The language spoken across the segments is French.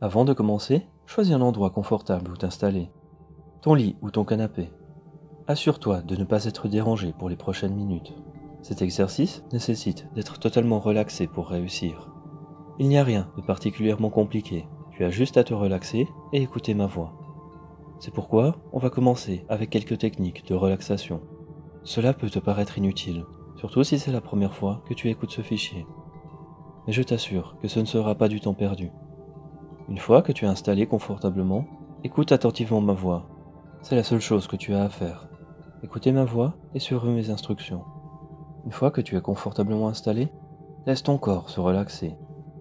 Avant de commencer, choisis un endroit confortable où t'installer. Ton lit ou ton canapé. Assure-toi de ne pas être dérangé pour les prochaines minutes. Cet exercice nécessite d'être totalement relaxé pour réussir. Il n'y a rien de particulièrement compliqué, tu as juste à te relaxer et écouter ma voix. C'est pourquoi on va commencer avec quelques techniques de relaxation. Cela peut te paraître inutile, surtout si c'est la première fois que tu écoutes ce fichier. Mais je t'assure que ce ne sera pas du temps perdu. Une fois que tu es installé confortablement, écoute attentivement ma voix. C'est la seule chose que tu as à faire. Écouter ma voix et suivre mes instructions. Une fois que tu es confortablement installé, laisse ton corps se relaxer,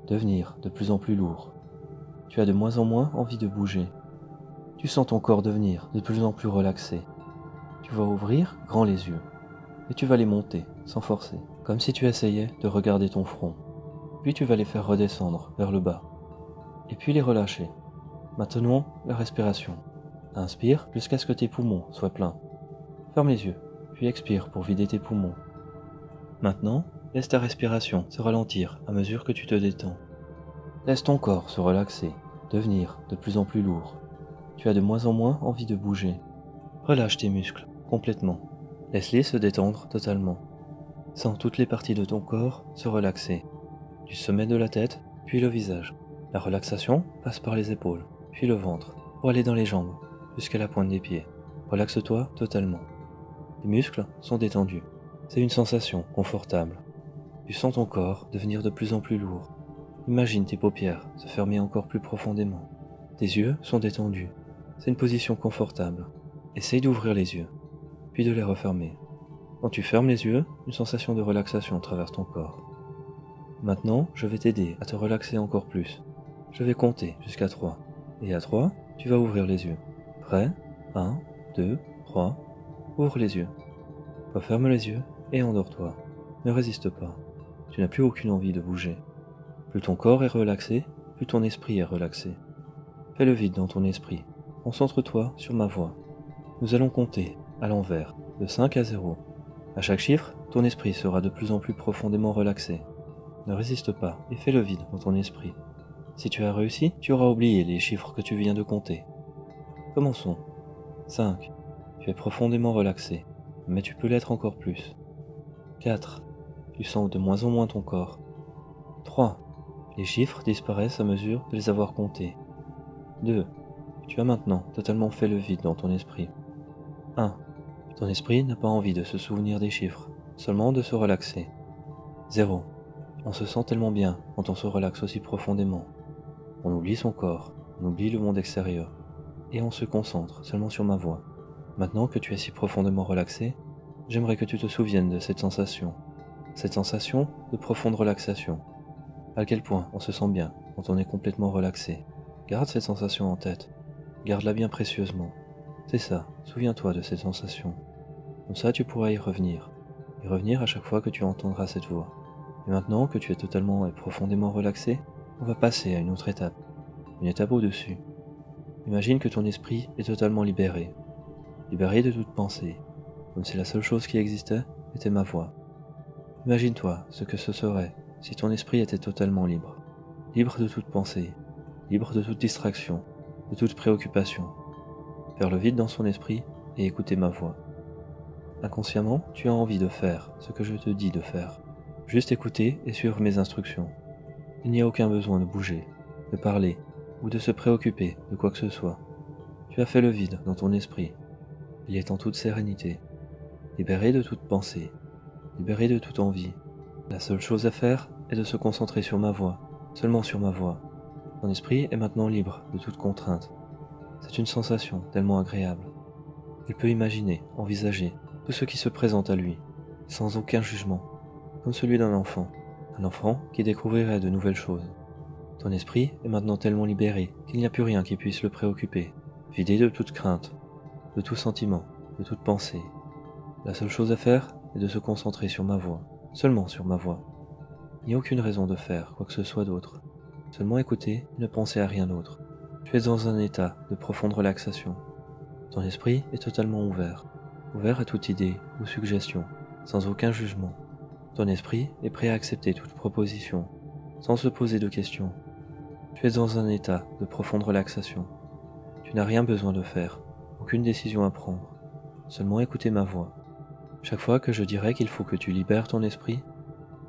devenir de plus en plus lourd. Tu as de moins en moins envie de bouger. Tu sens ton corps devenir de plus en plus relaxé. Tu vas ouvrir grand les yeux, et tu vas les monter sans forcer, comme si tu essayais de regarder ton front. Puis tu vas les faire redescendre vers le bas, et puis les relâcher. Maintenant, la respiration. Inspire jusqu'à ce que tes poumons soient pleins. Ferme les yeux, puis expire pour vider tes poumons. Maintenant, laisse ta respiration se ralentir à mesure que tu te détends. Laisse ton corps se relaxer, devenir de plus en plus lourd. Tu as de moins en moins envie de bouger. Relâche tes muscles complètement. Laisse-les se détendre totalement. Sens toutes les parties de ton corps se relaxer. Du sommet de la tête, puis le visage. La relaxation passe par les épaules, puis le ventre, pour aller dans les jambes, jusqu'à la pointe des pieds. Relaxe-toi totalement. Les muscles sont détendus. C'est une sensation confortable. Tu sens ton corps devenir de plus en plus lourd. Imagine tes paupières se fermer encore plus profondément. Tes yeux sont détendus. C'est une position confortable. Essaye d'ouvrir les yeux, puis de les refermer. Quand tu fermes les yeux, une sensation de relaxation traverse ton corps. Maintenant, je vais t'aider à te relaxer encore plus. Je vais compter jusqu'à 3. Et à 3, tu vas ouvrir les yeux. Prêt? 1, 2, 3. Ouvre les yeux. Referme les yeux et endors-toi. Ne résiste pas. Tu n'as plus aucune envie de bouger. Plus ton corps est relaxé, plus ton esprit est relaxé. Fais le vide dans ton esprit. Concentre-toi sur ma voix. Nous allons compter, à l'envers, de 5 à 0. À chaque chiffre, ton esprit sera de plus en plus profondément relaxé. Ne résiste pas et fais le vide dans ton esprit. Si tu as réussi, tu auras oublié les chiffres que tu viens de compter. Commençons. 5. Tu es profondément relaxé, mais tu peux l'être encore plus. 4. Tu sens de moins en moins ton corps. 3. Les chiffres disparaissent à mesure de les avoir comptés. 2. Tu as maintenant totalement fait le vide dans ton esprit. 1. Ton esprit n'a pas envie de se souvenir des chiffres, seulement de se relaxer. 0. On se sent tellement bien quand on se relaxe aussi profondément. On oublie son corps, on oublie le monde extérieur, et on se concentre seulement sur ma voix. Maintenant que tu es si profondément relaxé, j'aimerais que tu te souviennes de cette sensation de profonde relaxation. À quel point on se sent bien quand on est complètement relaxé. Garde cette sensation en tête, garde-la bien précieusement. C'est ça, souviens-toi de cette sensation. Comme ça tu pourras y revenir à chaque fois que tu entendras cette voix. Et maintenant que tu es totalement et profondément relaxé, on va passer à une autre étape, une étape au-dessus. Imagine que ton esprit est totalement libéré de toute pensée, comme si la seule chose qui existait était ma voix. Imagine-toi ce que ce serait si ton esprit était totalement libre de toute pensée, libre de toute distraction, de toute préoccupation. Faire le vide dans son esprit et écouter ma voix. Inconsciemment, tu as envie de faire ce que je te dis de faire. Juste écouter et suivre mes instructions. Il n'y a aucun besoin de bouger, de parler ou de se préoccuper de quoi que ce soit. Tu as fait le vide dans ton esprit. Il est en toute sérénité, libéré de toute pensée, libéré de toute envie. La seule chose à faire est de se concentrer sur ma voix, seulement sur ma voix. Ton esprit est maintenant libre de toute contrainte. C'est une sensation tellement agréable. Il peut imaginer, envisager tout ce qui se présente à lui, sans aucun jugement, comme celui d'un enfant qui découvrirait de nouvelles choses. Ton esprit est maintenant tellement libéré qu'il n'y a plus rien qui puisse le préoccuper, vidé de toute crainte, de tout sentiment, de toute pensée. La seule chose à faire est de se concentrer sur ma voix, seulement sur ma voix. Il n'y a aucune raison de faire quoi que ce soit d'autre, seulement écouter et ne penser à rien d'autre. Tu es dans un état de profonde relaxation. Ton esprit est totalement ouvert à toute idée ou suggestion, sans aucun jugement. Ton esprit est prêt à accepter toute proposition, sans se poser de questions. Tu es dans un état de profonde relaxation. Tu n'as rien besoin de faire, aucune décision à prendre, seulement écouter ma voix. Chaque fois que je dirai qu'il faut que tu libères ton esprit,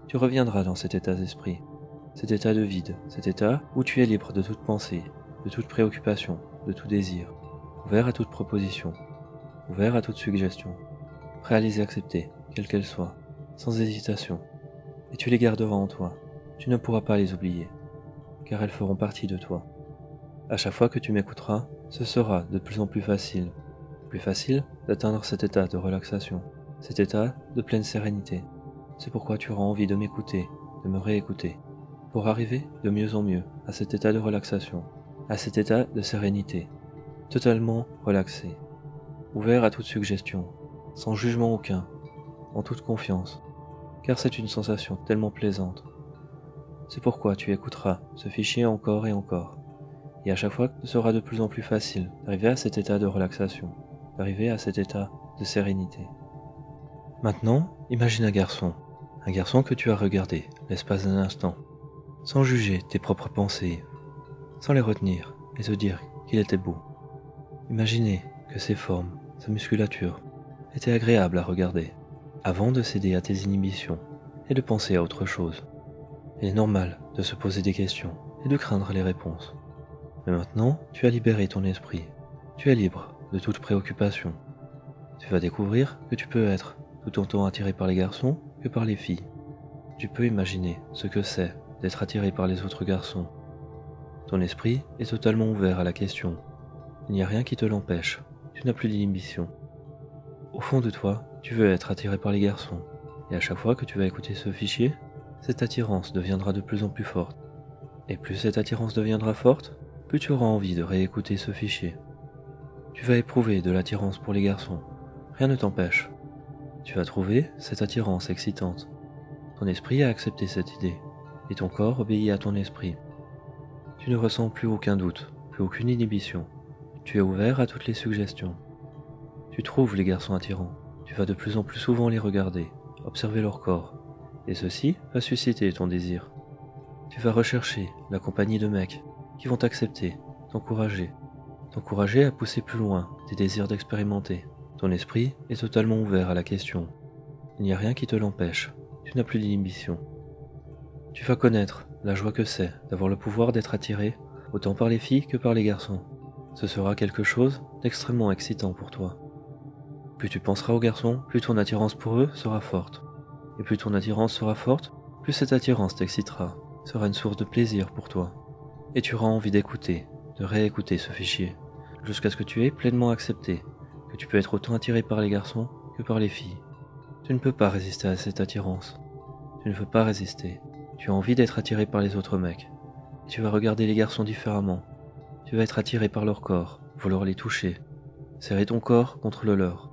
tu reviendras dans cet état d'esprit, cet état de vide, cet état où tu es libre de toute pensée, de toute préoccupation, de tout désir, ouvert à toute proposition, ouvert à toute suggestion, prêt à les accepter, quelles qu'elles soient, sans hésitation, et tu les garderas en toi. Tu ne pourras pas les oublier, car elles feront partie de toi. À chaque fois que tu m'écouteras, ce sera de plus en plus facile d'atteindre cet état de relaxation, cet état de pleine sérénité. C'est pourquoi tu auras envie de m'écouter, de me réécouter, pour arriver de mieux en mieux à cet état de relaxation, à cet état de sérénité, totalement relaxé, ouvert à toute suggestion, sans jugement aucun, en toute confiance, car c'est une sensation tellement plaisante. C'est pourquoi tu écouteras ce fichier encore et encore, et à chaque fois, ce sera de plus en plus facile d'arriver à cet état de relaxation, d'arriver à cet état de sérénité. Maintenant, imagine un garçon que tu as regardé l'espace d'un instant, sans juger tes propres pensées, sans les retenir et te dire qu'il était beau. Imaginez que ses formes, sa musculature, étaient agréables à regarder, avant de céder à tes inhibitions et de penser à autre chose. Il est normal de se poser des questions et de craindre les réponses. Mais maintenant, tu as libéré ton esprit. Tu es libre de toute préoccupation. Tu vas découvrir que tu peux être tout autant attiré par les garçons que par les filles. Tu peux imaginer ce que c'est d'être attiré par les autres garçons. Ton esprit est totalement ouvert à la question. Il n'y a rien qui te l'empêche. Tu n'as plus d'inhibition. Au fond de toi, tu veux être attiré par les garçons. Et à chaque fois que tu vas écouter ce fichier, cette attirance deviendra de plus en plus forte. Et plus cette attirance deviendra forte, plus tu auras envie de réécouter ce fichier. Tu vas éprouver de l'attirance pour les garçons. Rien ne t'empêche. Tu vas trouver cette attirance excitante. Ton esprit a accepté cette idée, et ton corps obéit à ton esprit. Tu ne ressens plus aucun doute, plus aucune inhibition. Tu es ouvert à toutes les suggestions. Tu trouves les garçons attirants. Tu vas de plus en plus souvent les regarder, observer leur corps, et ceci va susciter ton désir. Tu vas rechercher la compagnie de mecs qui vont t'accepter, t'encourager à pousser plus loin tes désirs d'expérimenter. Ton esprit est totalement ouvert à la question. Il n'y a rien qui te l'empêche, tu n'as plus d'inhibition. Tu vas connaître la joie que c'est d'avoir le pouvoir d'être attiré autant par les filles que par les garçons. Ce sera quelque chose d'extrêmement excitant pour toi. Plus tu penseras aux garçons, plus ton attirance pour eux sera forte. Et plus ton attirance sera forte, plus cette attirance t'excitera, sera une source de plaisir pour toi. Et tu auras envie d'écouter, de réécouter ce fichier, jusqu'à ce que tu aies pleinement accepté que tu peux être autant attiré par les garçons que par les filles. Tu ne peux pas résister à cette attirance. Tu ne veux pas résister. Tu as envie d'être attiré par les autres mecs. Tu vas regarder les garçons différemment. Tu vas être attiré par leur corps, vouloir les toucher, serrer ton corps contre le leur.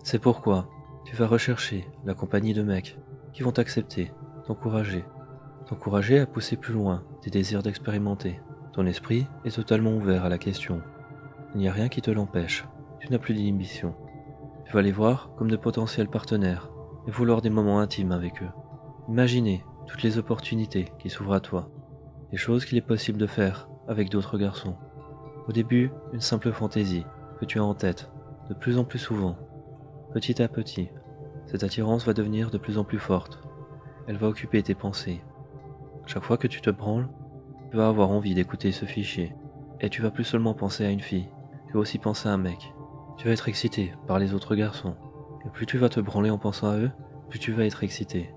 C'est pourquoi tu vas rechercher la compagnie de mecs qui vont t'accepter, t'encourager à pousser plus loin tes désirs d'expérimenter. Ton esprit est totalement ouvert à la question. Il n'y a rien qui te l'empêche. Tu n'as plus d'inhibition. Tu vas les voir comme de potentiels partenaires et vouloir des moments intimes avec eux. Imaginez toutes les opportunités qui s'ouvrent à toi, les choses qu'il est possible de faire avec d'autres garçons. Au début, une simple fantaisie que tu as en tête, de plus en plus souvent. Petit à petit, cette attirance va devenir de plus en plus forte. Elle va occuper tes pensées. Chaque fois que tu te branles, tu vas avoir envie d'écouter ce fichier. Et tu vas plus seulement penser à une fille, tu vas aussi penser à un mec. Tu vas être excité par les autres garçons. Et plus tu vas te branler en pensant à eux, plus tu vas être excité.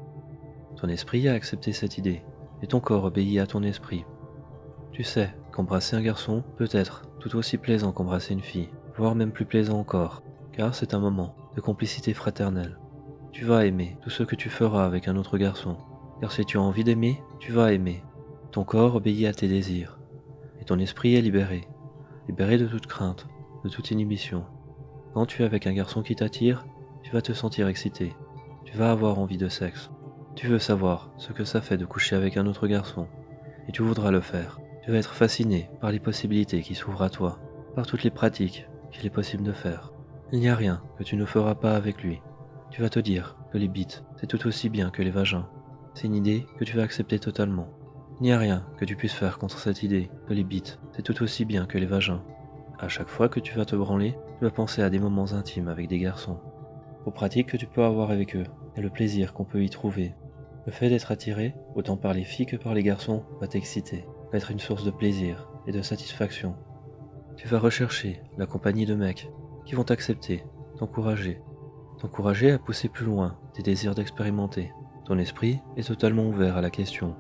Ton esprit a accepté cette idée, et ton corps obéit à ton esprit. Tu sais qu'embrasser un garçon peut être tout aussi plaisant qu'embrasser une fille, voire même plus plaisant encore, car c'est un moment de complicité fraternelle. Tu vas aimer tout ce que tu feras avec un autre garçon, car si tu as envie d'aimer, tu vas aimer. Ton corps obéit à tes désirs, et ton esprit est libéré de toute crainte, de toute inhibition. Quand tu es avec un garçon qui t'attire, tu vas te sentir excité, tu vas avoir envie de sexe. Tu veux savoir ce que ça fait de coucher avec un autre garçon, et tu voudras le faire. Tu vas être fasciné par les possibilités qui s'ouvrent à toi, par toutes les pratiques qu'il est possible de faire. Il n'y a rien que tu ne feras pas avec lui. Tu vas te dire que les bites, c'est tout aussi bien que les vagins. C'est une idée que tu vas accepter totalement. Il n'y a rien que tu puisses faire contre cette idée que les bites, c'est tout aussi bien que les vagins. À chaque fois que tu vas te branler, tu vas penser à des moments intimes avec des garçons, aux pratiques que tu peux avoir avec eux et le plaisir qu'on peut y trouver. Le fait d'être attiré, autant par les filles que par les garçons, va t'exciter, va être une source de plaisir et de satisfaction. Tu vas rechercher la compagnie de mecs qui vont t'accepter, t'encourager à pousser plus loin tes désirs d'expérimenter. Ton esprit est totalement ouvert à la question.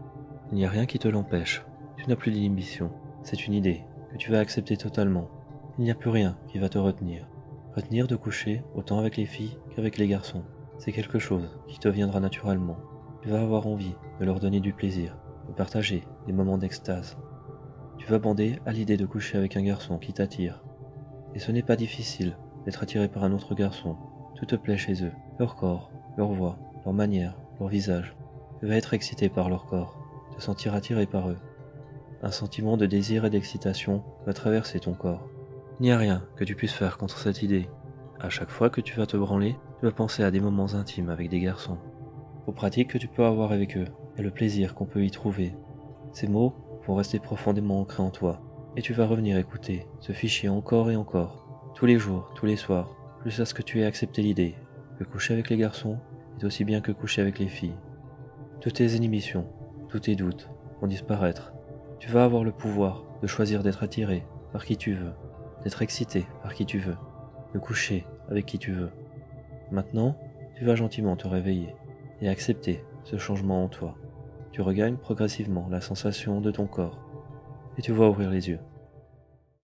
Il n'y a rien qui te l'empêche. Tu n'as plus d'inhibition. C'est une idée que tu vas accepter totalement. Il n'y a plus rien qui va te retenir. Retenir de coucher autant avec les filles qu'avec les garçons. C'est quelque chose qui te viendra naturellement. Tu vas avoir envie de leur donner du plaisir, de partager des moments d'extase. Tu vas bander à l'idée de coucher avec un garçon qui t'attire. Et ce n'est pas difficile d'être attiré par un autre garçon. Tout te plaît chez eux, leur corps, leur voix, leur manière, leur visage. Tu vas être excité par leur corps, te sentir attiré par eux. Un sentiment de désir et d'excitation va traverser ton corps. Il n'y a rien que tu puisses faire contre cette idée. À chaque fois que tu vas te branler, tu vas penser à des moments intimes avec des garçons, aux pratiques que tu peux avoir avec eux et le plaisir qu'on peut y trouver. Ces mots vont rester profondément ancrés en toi et tu vas revenir écouter ce fichier encore et encore, tous les jours, tous les soirs, jusqu'à ce que tu aies accepté l'idée que coucher avec les garçons est aussi bien que coucher avec les filles. Toutes tes inhibitions, tous tes doutes vont disparaître. Tu vas avoir le pouvoir de choisir d'être attiré par qui tu veux, d'être excité par qui tu veux, de coucher avec qui tu veux. Maintenant, tu vas gentiment te réveiller et accepter ce changement en toi. Tu regagnes progressivement la sensation de ton corps et tu vas ouvrir les yeux.